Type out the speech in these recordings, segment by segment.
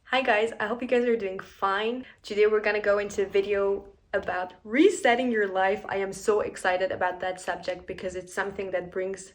Hi guys, I hope you guys are doing fine. Today we're gonna go into a video about resetting your life. I am so excited about that subject because it's something that brings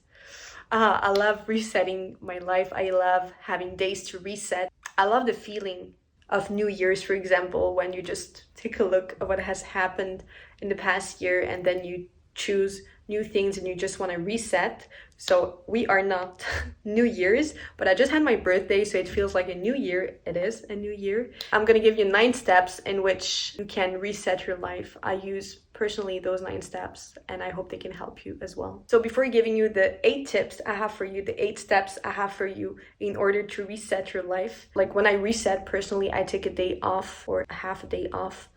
I love resetting my life. I love having days to reset. I love the feeling of New Year's, for example, when you just take a look at what has happened in the past year and then you choose new things and you just want to reset. So we are not New Year's, but I just had my birthday, so it feels like a new year. It is a new year. I'm gonna give you 9 steps in which you can reset your life. I use personally those 9 steps and I hope they can help you as well. So before giving you the 8 tips I have for you, the 8 steps I have for you in order to reset your life, like when I reset personally, I take a day off or a half a day off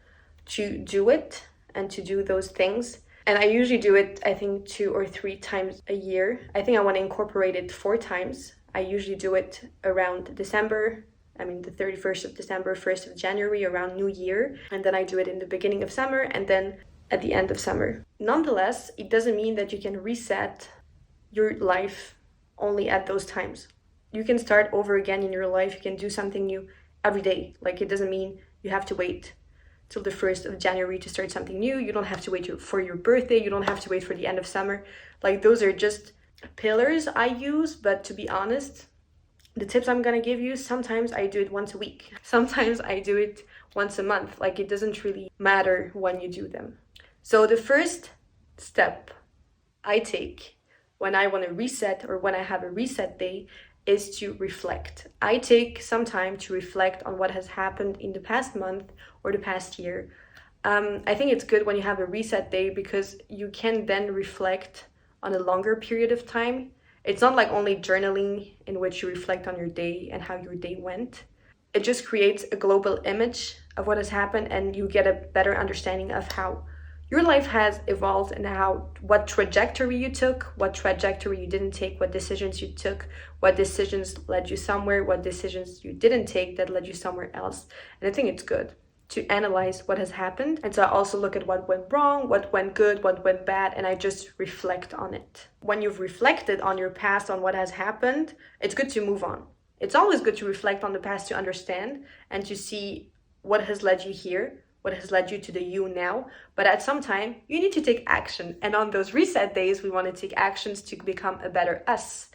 to do it and to do those things. And I usually do it, I think, 2 or 3 times a year. I think I want to incorporate it 4 times. I usually do it around December. The 31st of December, 1st of January, around New Year. And then I do it in the beginning of summer and then at the end of summer. Nonetheless, it doesn't mean that you can reset your life only at those times. You can start over again in your life. You can do something new every day. Like, it doesn't mean you have to wait till the 1st of January to start something new. You don't have to wait for your birthday. You don't have to wait for the end of summer. Like, those are just pillars I use. But to be honest, the tips I'm gonna give you, sometimes I do it once a week. Sometimes I do it once a month. Like, it doesn't really matter when you do them. So the first step I take when I want to reset or when I have a reset day is to reflect. I take some time to reflect on what has happened in the past month or the past year. I think it's good when you have a reset day because you can then reflect on a longer period of time. It's not like only journaling in which you reflect on your day and how your day went. It just creates a global image of what has happened and you get a better understanding of how your life has evolved and what trajectory you took, what trajectory you didn't take, what decisions you took, what decisions led you somewhere, what decisions you didn't take that led you somewhere else. And I think it's good to analyze what has happened. And so I also look at what went wrong, what went good, what went bad, and I just reflect on it. When you've reflected on your past, on what has happened, it's good to move on. It's always good to reflect on the past to understand and to see what has led you here, what has led you to the you now. But at some time, you need to take action. And on those reset days, we want to take actions to become a better us,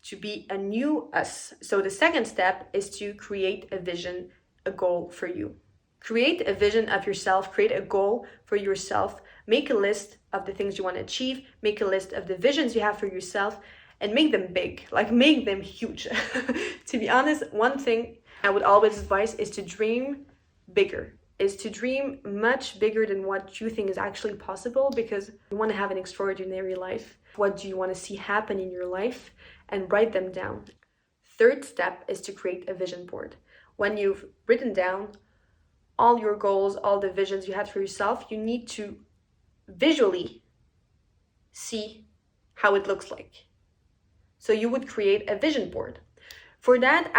to be a new us. So the second step is to create a vision, a goal for you. Create a vision of yourself, create a goal for yourself, make a list of the things you want to achieve, make a list of the visions you have for yourself, and make them big, like make them huge. To be honest, one thing I would always advise is to dream bigger. Is to dream much bigger than what you think is actually possible, because you want to have an extraordinary life. What do you want to see happen in your life? And write them down. Third step is to create a vision board. When you've written down all your goals, all the visions you had for yourself, you need to visually see how it looks like. So you would create a vision board. For that,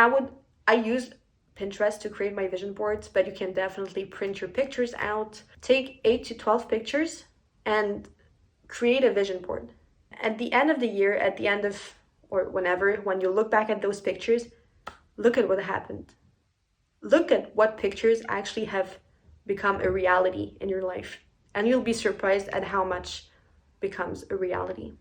I use Pinterest to create my vision boards, but you can definitely print your pictures out. Take 8 to 12 pictures and create a vision board. At the end of the year, or whenever, when you look back at those pictures, look at what happened. Look at what pictures actually have become a reality in your life. And you'll be surprised at how much becomes a reality.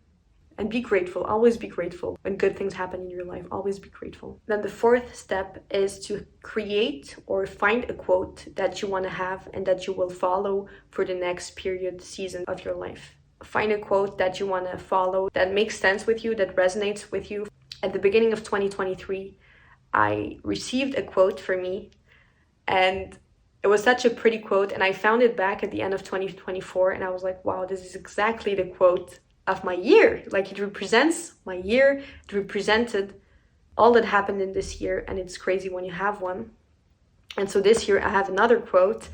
And be grateful, always be grateful. When good things happen in your life, always be grateful. Then the fourth step is to create or find a quote that you want to have and that you will follow for the next season of your life. Find a quote that you want to follow, that makes sense with you, that resonates with you. At the beginning of 2023, I received a quote for me, and it was such a pretty quote, and I found it back at the end of 2024, and I was like, wow, this is exactly the quote of my year. Like, it represents my year. It represented all that happened in this year, and it's crazy when you have one. And so this year I have another quote,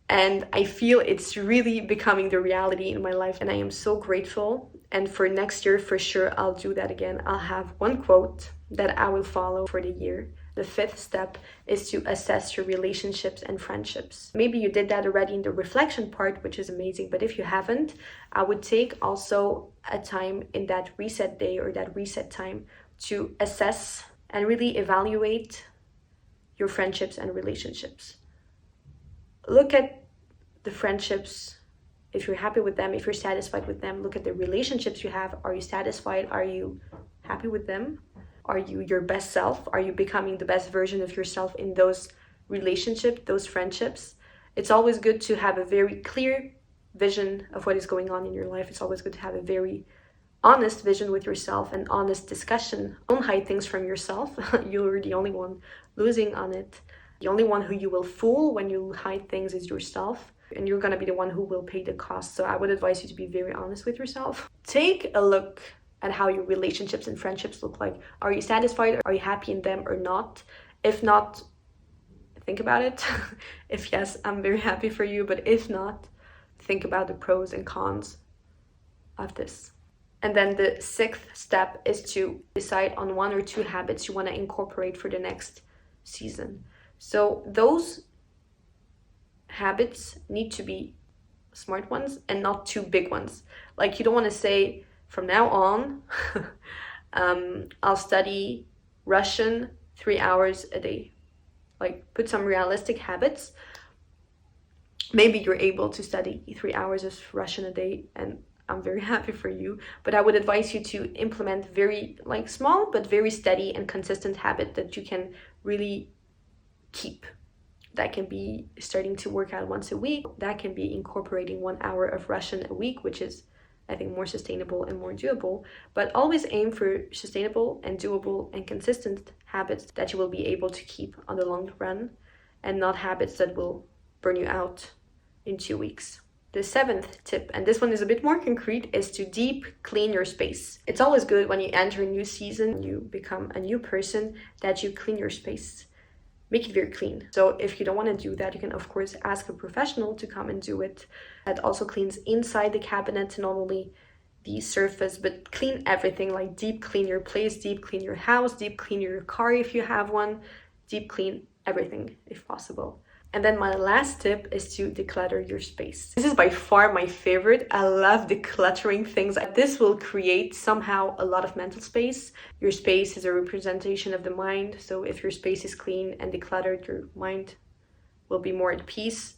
and I feel it's really becoming the reality in my life, and I am so grateful. And for next year, for sure, I'll do that again. I'll have one quote that I will follow for the year. The fifth step is to assess your relationships and friendships. Maybe you did that already in the reflection part, which is amazing. But if you haven't, I would take also a time in that reset day or that reset time to assess and really evaluate your friendships and relationships. Look at the friendships. If you're happy with them, if you're satisfied with them, look at the relationships you have. Are you satisfied? Are you happy with them? Are you your best self? Are you becoming the best version of yourself in those relationships, those friendships? It's always good to have a very clear vision of what is going on in your life. It's always good to have a very honest vision with yourself and honest discussion. Don't hide things from yourself. You're the only one losing on it. The only one who you will fool when you hide things is yourself, and you're gonna be the one who will pay the cost. So I would advise you to be very honest with yourself. Take a look at how your relationships and friendships look like. Are you satisfied? Are you happy in them or not? If not, think about it. If yes, I'm very happy for you, but if not, think about the pros and cons of this. And then the 6th step is to decide on 1 or 2 habits you want to incorporate for the next season. So those habits need to be smart ones and not too big ones. Like, you don't want to say, from now on, I'll study Russian 3 hours a day. Like, put some realistic habits. Maybe you're able to study 3 hours of Russian a day, and I'm very happy for you, but I would advise you to implement very small but very steady and consistent habit that you can really keep. That can be starting to work out once a week. That can be incorporating 1 hour of Russian a week, which is, I think, more sustainable and more doable. But always aim for sustainable and doable and consistent habits that you will be able to keep on the long run, and not habits that will burn you out in 2 weeks. The 7th tip, and this one is a bit more concrete, is to deep clean your space. It's always good when you enter a new season, you become a new person, that you clean your space. Make it very clean. So if you don't want to do that, you can of course ask a professional to come and do it. That also cleans inside the cabinet, not only the surface, but clean everything. Like, deep clean your place, deep clean your house, deep clean your car if you have one, deep clean everything if possible. And then my last tip is to declutter your space. This is by far my favorite. I love decluttering things. This will create somehow a lot of mental space. Your space is a representation of the mind. So if your space is clean and decluttered, your mind will be more at peace.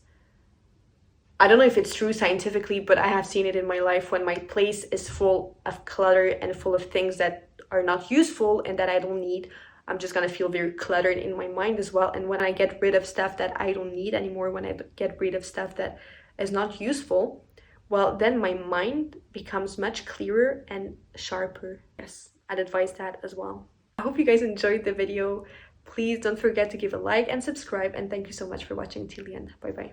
I don't know if it's true scientifically, but I have seen it in my life. When my place is full of clutter and full of things that are not useful and that I don't need, I'm just gonna feel very cluttered in my mind as well. And when I get rid of stuff that I don't need anymore, when I get rid of stuff that is not useful, well, then my mind becomes much clearer and sharper. Yes, I'd advise that as well. I hope you guys enjoyed the video. Please don't forget to give a like and subscribe, and thank you so much for watching till the end. Bye bye.